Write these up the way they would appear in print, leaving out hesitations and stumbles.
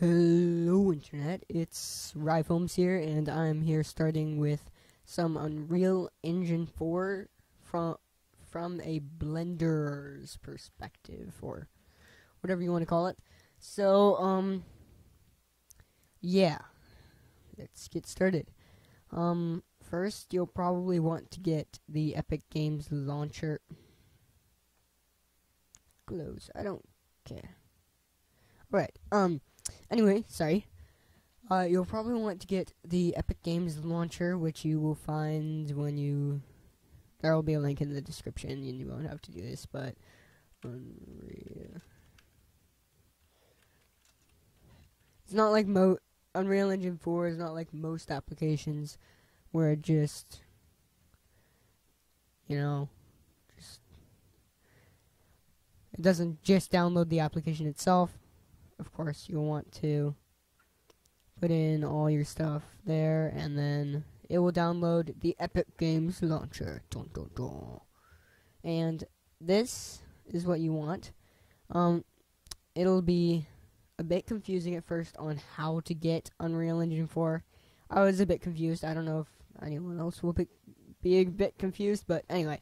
Hello Internet, it's Ryfilms here, and I'm here starting with some Unreal Engine 4 from a blender's perspective, or whatever you want to call it. So, yeah, let's get started. First, you'll probably want to get the Epic Games launcher. Close, I don't care. Right, anyway, sorry. You'll probably want to get the Epic Games launcher, which you will find when you... There will be a link in the description, and you won't have to do this, but... Unreal... It's not like Unreal Engine 4 is not like most applications where it just... You know... It doesn't just download the application itself. Of course, you'll want to put in all your stuff there, and then it will download the Epic Games launcher. Dun, dun, dun. And this is what you want. It'll be a bit confusing at first on how to get Unreal Engine 4. I was a bit confused. I don't know if anyone else will be a bit confused, but anyway.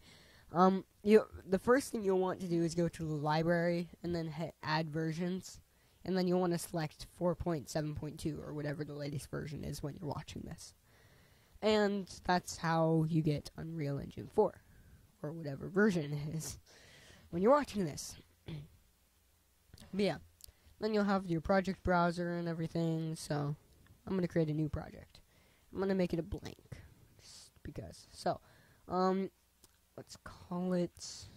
The first thing you'll want to do is go to the library and then hit add versions. And then you'll want to select 4.7.2 or whatever the latest version is when you're watching this. And that's how you get Unreal Engine 4, or whatever version it is when you're watching this. But yeah, then you'll have your project browser and everything, so I'm going to create a new project. I'm going to make it a blank, just because. So, let's call it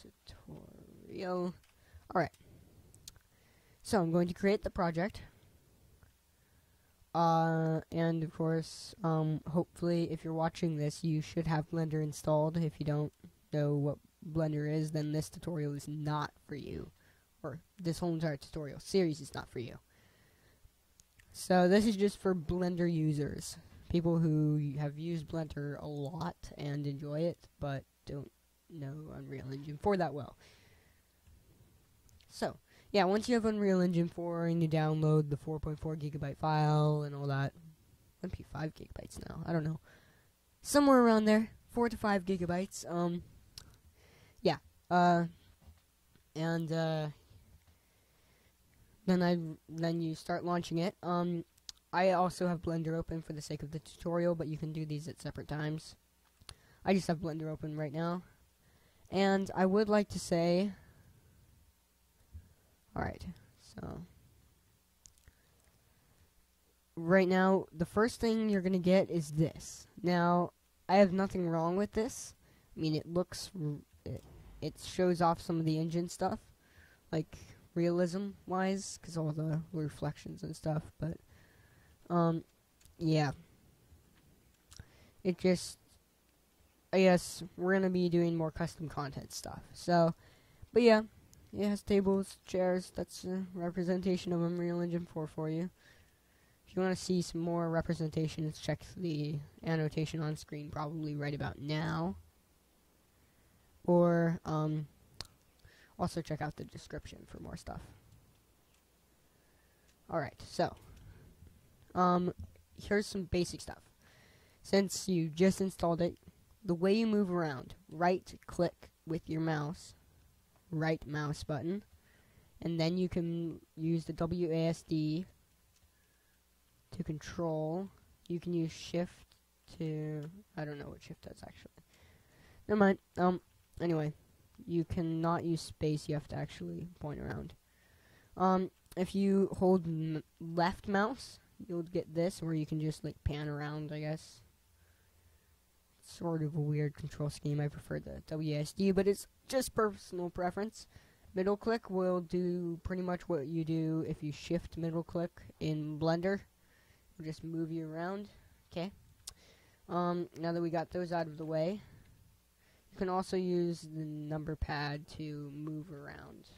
tutorial. Alright. So I'm going to create the project, and of course, hopefully if you're watching this, you should have Blender installed. If you don't know what Blender is, then this tutorial is not for you, or this whole entire tutorial series is not for you. So this is just for Blender users, people who have used Blender a lot and enjoy it, but don't know Unreal Engine 4 that well. So, yeah, once you have Unreal Engine 4 and you download the 4.4 gigabyte file and all that, might be 5 gigabytes now, I don't know. Somewhere around there, 4 to 5 gigabytes, yeah, and, then you start launching it. I also have Blender open for the sake of the tutorial, but you can do these at separate times. I just have Blender open right now. And I would like to say... Alright, so... Right now, the first thing you're going to get is this. Now, I have nothing wrong with this. I mean, it looks... It shows off some of the engine stuff. Like, realism-wise, because all the reflections and stuff, but... yeah. It just... I guess we're gonna be doing more custom content stuff. So, but yeah. It has tables, chairs, that's a representation of Unreal Engine 4 for you. If you want to see some more representations, check the annotation on screen probably right about now. Or, also check out the description for more stuff. Alright, so, here's some basic stuff. Since you just installed it, the way you move around, right-click with your mouse, right mouse button, and then you can use the WASD to control. You can use shift to... I don't know what shift does, actually. Never mind. Anyway, you cannot use space. You have to actually point around. If you hold left mouse, you'll get this, where you can just, like, pan around, I guess. Sort of a weird control scheme. I prefer the WASD, but it's just personal preference. Middle click will do pretty much what you do if you shift middle click in Blender. It'll just move you around. Okay. Now that we got those out of the way, you can also use the number pad to move around.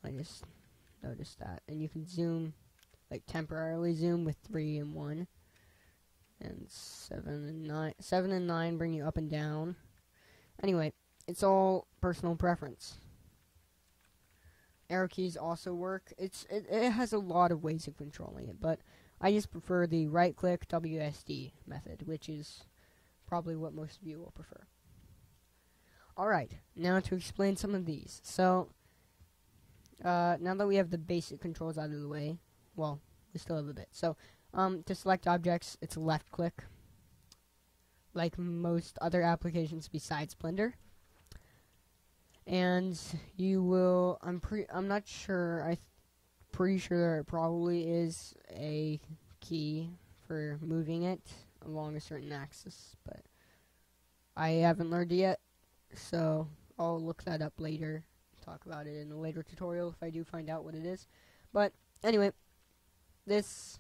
I just noticed that. And you can zoom, like temporarily zoom with 3 and 1. And 7 and 9 bring you up and down. Anyway, it's all personal preference. arrow keys also work. It has a lot of ways of controlling it, but I just prefer the right-click WSD method, which is probably what most of you will prefer. Alright, now to explain some of these. So, now that we have the basic controls out of the way, well, we still have a bit. So, to select objects, it's left-click, like most other applications besides Blender. And you will, I'm not sure, pretty sure there probably is a key for moving it along a certain axis, but I haven't learned it yet, so I'll look that up later, talk about it in a later tutorial if I do find out what it is. But anyway, this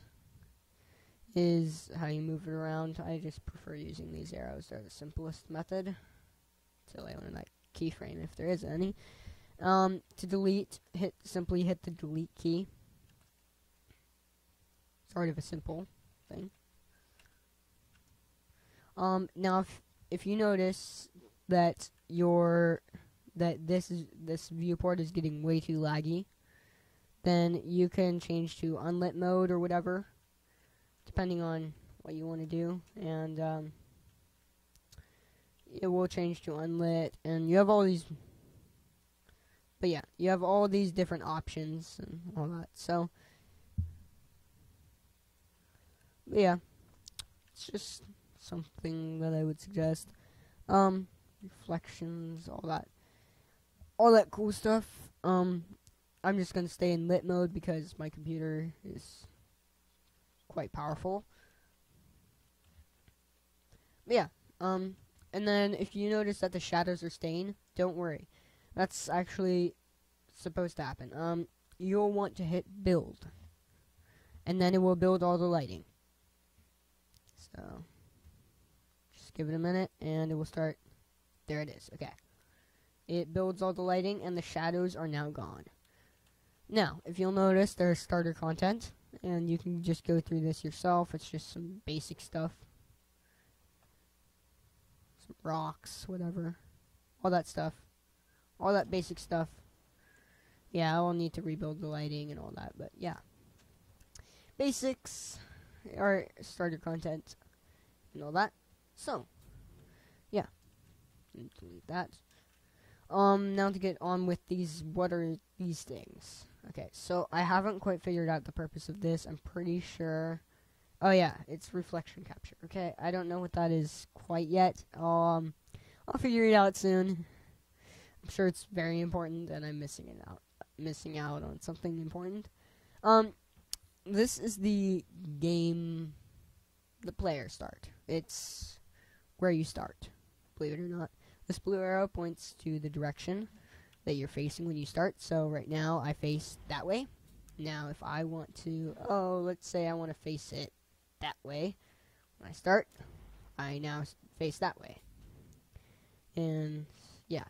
is how you move it around. I just prefer using these arrows. They're the simplest method until I learn that keyframe, if there is any. To delete, simply hit the delete key. Sort of a simple thing. Now if you notice that this viewport is getting way too laggy, then you can change to unlit mode or whatever, depending on what you want to do, and it will change to unlit, and you have all these, but yeah, you have all these different options and all that. So yeah, it's just something that I would suggest. Reflections, all that cool stuff. I'm just gonna stay in lit mode because my computer is quite powerful. But yeah, and then if you notice that the shadows are staying, don't worry. That's actually supposed to happen. You'll want to hit build, and then it will build all the lighting. So just give it a minute and it will start. There it is. Okay. It builds all the lighting and the shadows are now gone. Now, if you'll notice, there's starter content, and you can just go through this yourself. It's just some basic stuff. Some rocks, whatever. All that stuff. All that basic stuff. Yeah, I'll need to rebuild the lighting and all that, but yeah. Basics, or starter content, and all that. So, yeah. Delete that. Now to get on with these, what are these things? Okay, so I haven't quite figured out the purpose of this. I'm pretty sure. Oh yeah, it's reflection capture. Okay, I don't know what that is quite yet. I'll figure it out soon. I'm sure it's very important, and I'm missing out on something important. This is the game, the player start. It's where you start, believe it or not. This blue arrow points to the direction that you're facing when you start. So right now I face that way. Now if I want to, let's say I want to face it that way. When I start, I now face that way. And yeah,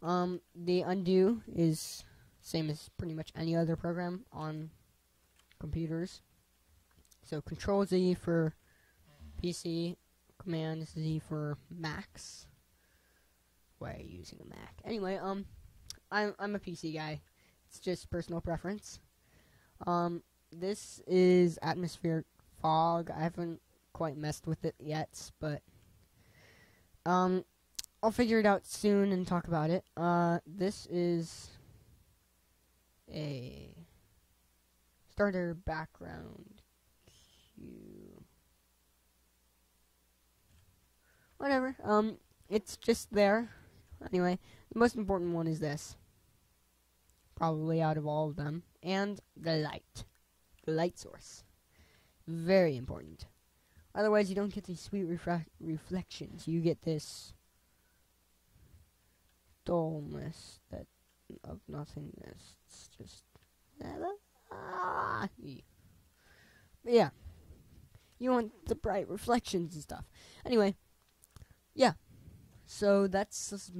the undo is same as pretty much any other program on computers. So Control Z for PC, Command Z for Macs. Why are you using a Mac? Anyway, I'm a PC guy. It's just personal preference. This is atmospheric fog. I haven't quite messed with it yet, but I'll figure it out soon and talk about it. This is a starter background cue. Whatever. It's just there. Anyway, the most important one is this. Probably out of all of them. And the light. The light source. Very important. Otherwise, you don't get these sweet reflections. You get this dullness of nothingness. It's just... But yeah. You want the bright reflections and stuff. Anyway. Yeah. So that's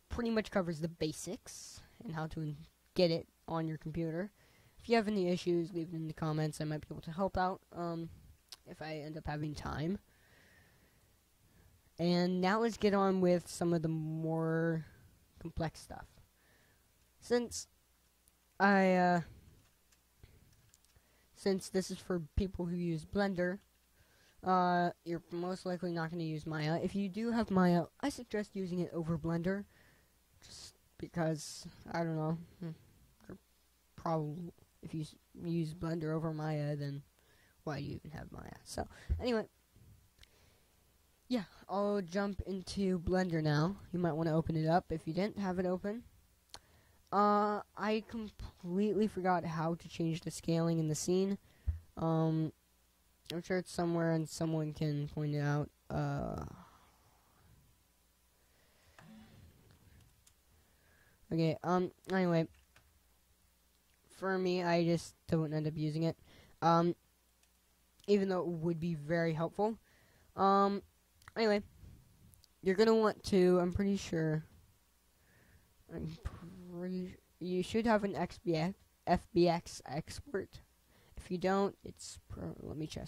pretty much covers the basics and how to get it on your computer. If you have any issues, leave it in the comments. I might be able to help out if I end up having time. And now let's get on with some of the more complex stuff. Since since this is for people who use Blender, you're most likely not going to use Maya. If you do have Maya, I suggest using it over Blender, just because, I don't know, probably, if you use Blender over Maya, then why do you even have Maya? So, anyway, yeah, I'll jump into Blender now. You might want to open it up if you didn't have it open. I completely forgot how to change the scaling in the scene. I'm sure it's somewhere and someone can point it out. Okay, anyway. For me, I just don't end up using it. Even though it would be very helpful. Anyway. You're gonna want to, I'm pretty sure, you should have an FBX export. If you don't, it's let me check.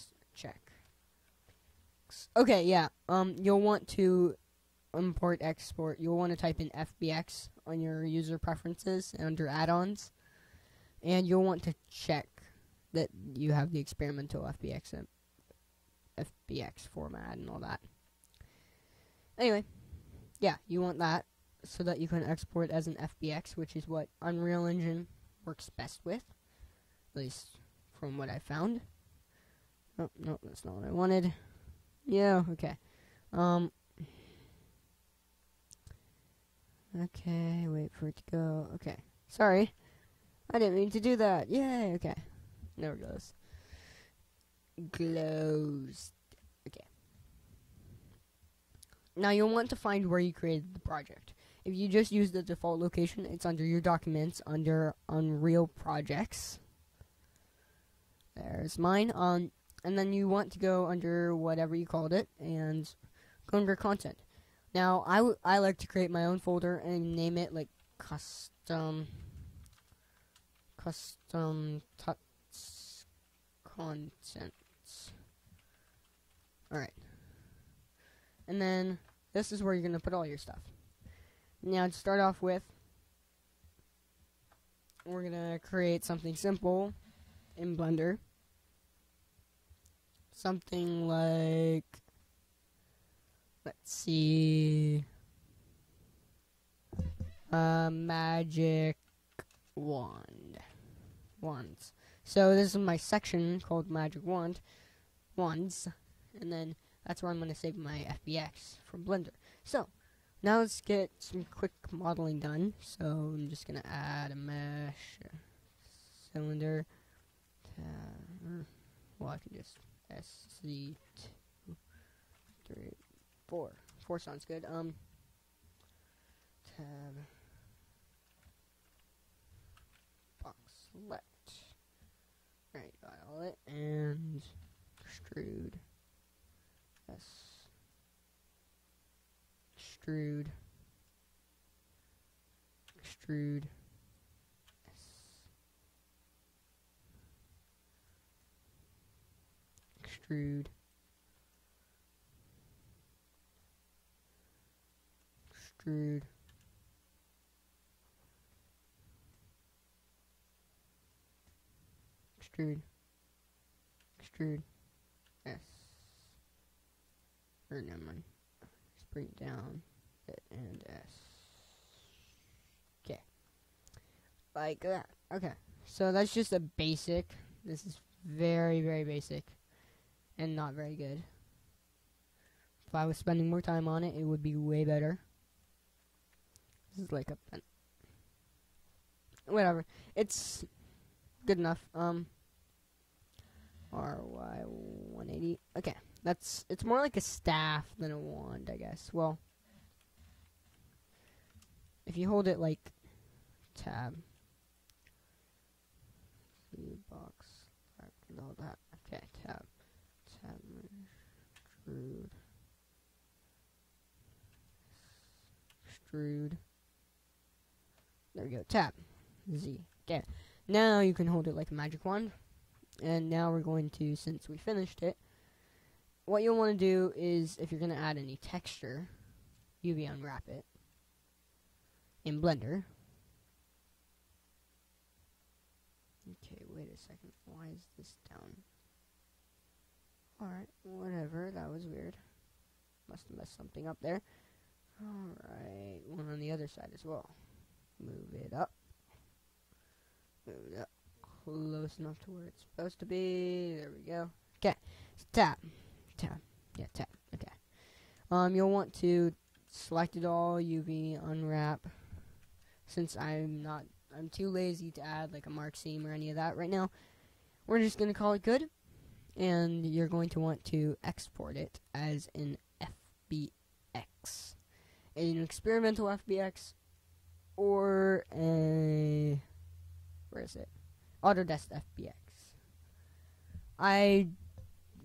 Okay, yeah. You'll want to import export. You'll want to type in FBX on your user preferences under add-ons, and you'll want to check that you have the experimental FBX format and all that. Anyway, yeah, you want that so that you can export as an FBX, which is what Unreal Engine works best with, at least from what I found. Oh, no, that's not what I wanted. Yeah, okay. Okay, wait for it to go. Okay, sorry. I didn't mean to do that. Yay, okay. There it goes. Closed. Okay. Now you'll want to find where you created the project. If you just use the default location, it's under your documents, under Unreal Projects. There's mine. And then you want to go under whatever you called it, and go under Content. Now, I like to create my own folder and name it, like, custom tuts contents. Alright. And then, this is where you're going to put all your stuff. Now, to start off with, we're going to create something simple in Blender. Something like, let's see, magic wands. So this is my section called magic wands, and then that's where I'm going to save my FBX from Blender. So now let's get some quick modeling done. So I'm just going to add a mesh cylinder. Well, I can just SC2, 3, 4. 4 sounds good. Tab box select. Alright, got all it, and extrude. Extrude. Extrude. Extrude. Extrude. Extrude. Extrude. S. Or never mind. Just bring it down. And S. Okay. Like that. Okay. So that's just a basic. This is very, very basic. And not very good. If I was spending more time on it, it would be way better. This is like a pen. Whatever. It's good enough. RY180. Okay. It's more like a staff than a wand, I guess. Well, if you hold it like tab. Box. All that. Okay, tab. Extrude. Extrude. There we go. Tab. Z. Okay. Now you can hold it like a magic wand. And now we're going to, since we finished it, what you'll want to do is, if you're going to add any texture, UV unwrap it in Blender. second. Why is this down? Alright, whatever. That was weird. Must have messed something up there. Alright, one on the other side as well. Move it up. Move it up. Close enough to where it's supposed to be. There we go. Okay. So tap. Tap. Yeah, tap. Okay. You'll want to select it all, UV, unwrap. Since I'm too lazy to add like a mark seam or any of that right now, we're just going to call it good. And you're going to want to export it as an FBX. An experimental FBX or a... where is it? Autodesk FBX.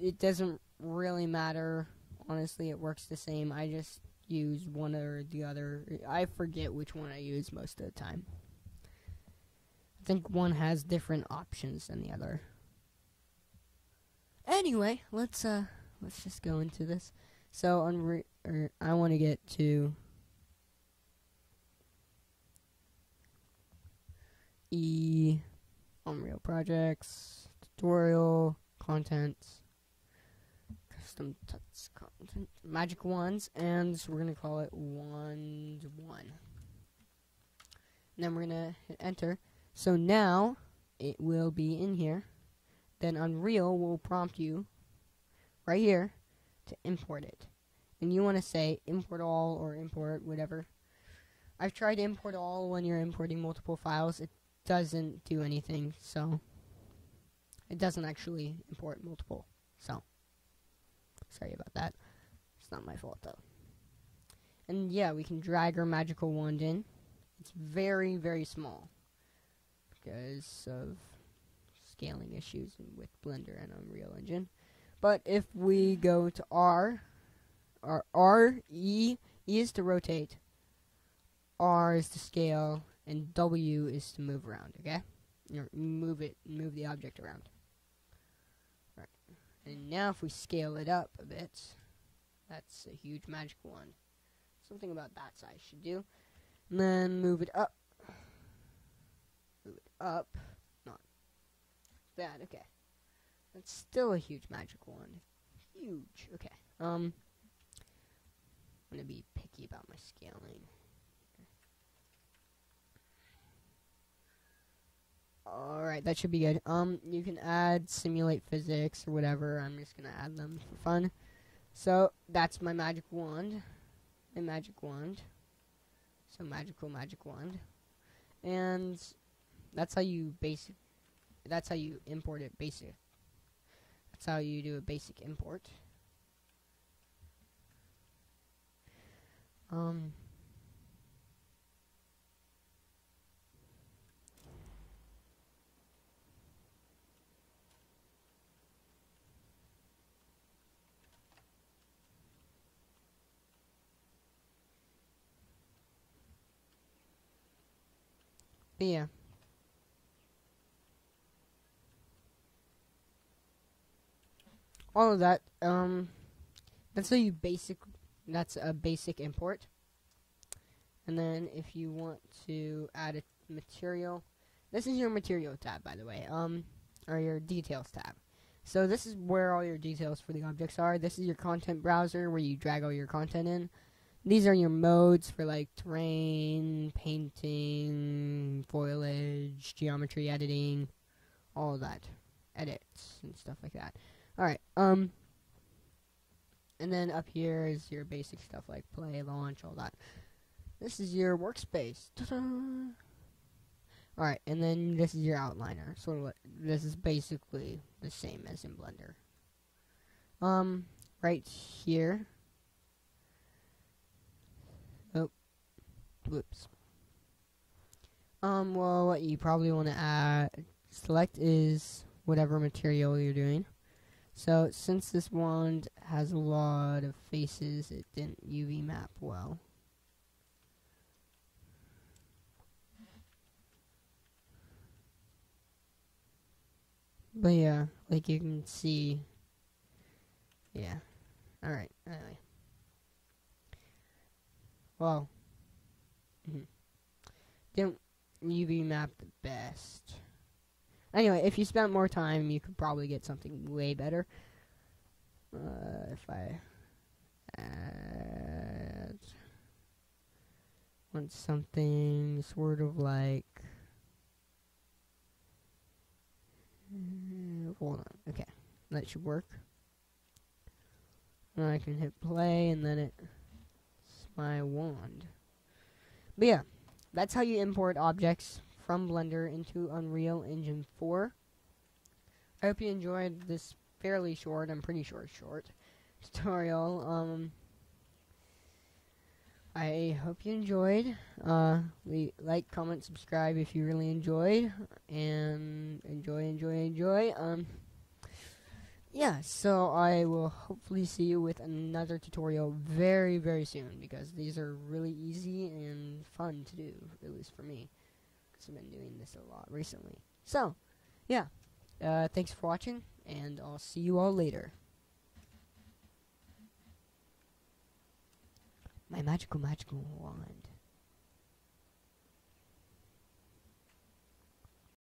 It doesn't really matter. Honestly, it works the same. I just use one or the other. I forget which one I use most of the time. I think one has different options than the other. Anyway, let's just go into this. So I want to get to Unreal Projects, Tutorial, Contents, Custom Text Content, Magic Wands, and so we're going to call it Wand 1. And then we're going to hit Enter. So now it will be in here. Then Unreal will prompt you right here to import it. And you want to say import all or import whatever. I've tried to import all when you're importing multiple files. It doesn't do anything, so it doesn't actually import multiple. So sorry about that. It's not my fault though. And yeah, we can drag our magical wand in. It's very, very small because of scaling issues with Blender and Unreal Engine. But if we go to E is to rotate, R is to scale, and W is to move around, okay? Or move the object around. Right. And now if we scale it up a bit, that's a huge magic wand. Something about that size should do. And then move it up. Move it up. Not that, okay. That's still a huge magic wand. Huge. Okay. I'm gonna be picky about my scaling. Alright, that should be good. You can add simulate physics or whatever. I'm just gonna add them for fun. So that's my magic wand. My magic wand. So magical magic wand. And that's how you import it basic. That's how you do a basic import. But yeah. All of that, that's how you that's a basic import. And then if you want to add a material, this is your material tab, by the way, or your details tab. So this is where all your details for the objects are. This is your content browser where you drag all your content in. These are your modes for like terrain, painting, foliage, geometry editing, all of that. Edits and stuff like that. Alright, and then up here is your basic stuff like play, launch, all that. This is your workspace. Alright, and then this is your outliner. So this is basically the same as in Blender. Right here. Oh, whoops. Well, what you probably want to select is whatever material you're doing. So, since this wand has a lot of faces, it didn't UV map well. But yeah, like you can see, yeah. Alright, anyway. Well, didn't UV map the best. Anyway, if you spent more time, you could probably get something way better. If I want something sort of like, hold on, okay, that should work. And I can hit play, and then it's my wand. But yeah, that's how you import objects from Blender into Unreal Engine 4. I hope you enjoyed this fairly short, I'm pretty sure short, tutorial. I hope you enjoyed. Like, comment, subscribe if you really enjoyed, and enjoy. Yeah, so I will hopefully see you with another tutorial very, very soon, because these are really easy and fun to do, at least for me, because I've been doing this a lot recently. So, yeah, thanks for watching, and I'll see you all later. My magical wand.